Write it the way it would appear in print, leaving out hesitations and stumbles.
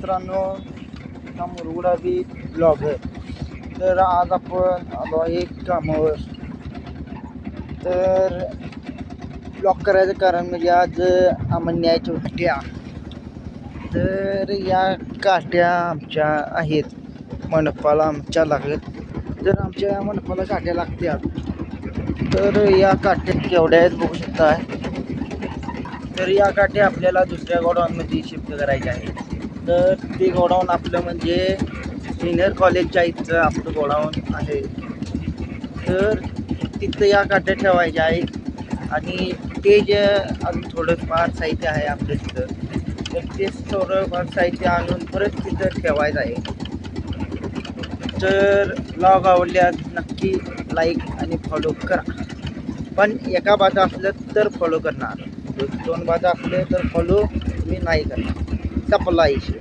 मित्रांनो, हा मुरगुडा बी ब्लॉग आहे. तर आज आपण आलो आहे कामावर. तर ब्लॉग करायचं कारण म्हणजे आज आम्हाला न्यायच्या काट्या. तर या काट्या आमच्या आहेत मनपाला आमच्या लागत. तर आमच्या मनपाला काट्या लागतात. तर या काट्या केवढ्या आहेत बघू शकता. तर या काट्या आपल्याला दुसऱ्या गोडाऊनमध्ये शिफ्ट करायच्या आहेत. तर ते गोडाऊन आपलं म्हणजे सिनियर कॉलेजच्या इथं आपलं गोडाऊन आहे. तर तिथं या काट्या ठेवायच्या आहेत आणि ते जे अजून थोडंफार साहित्य आहे आपल्या तिथं, तर ते थोडंफार साहित्य आणून परत तिथं ठेवायचं आहे. तर ब्लॉग आवडल्यास नक्की लाईक आणि फॉलो करा. पण एका बाजू असलं तर फॉलो करणार, दोन बाजू असले तर फॉलो मी नाही करणार. संपला इशू.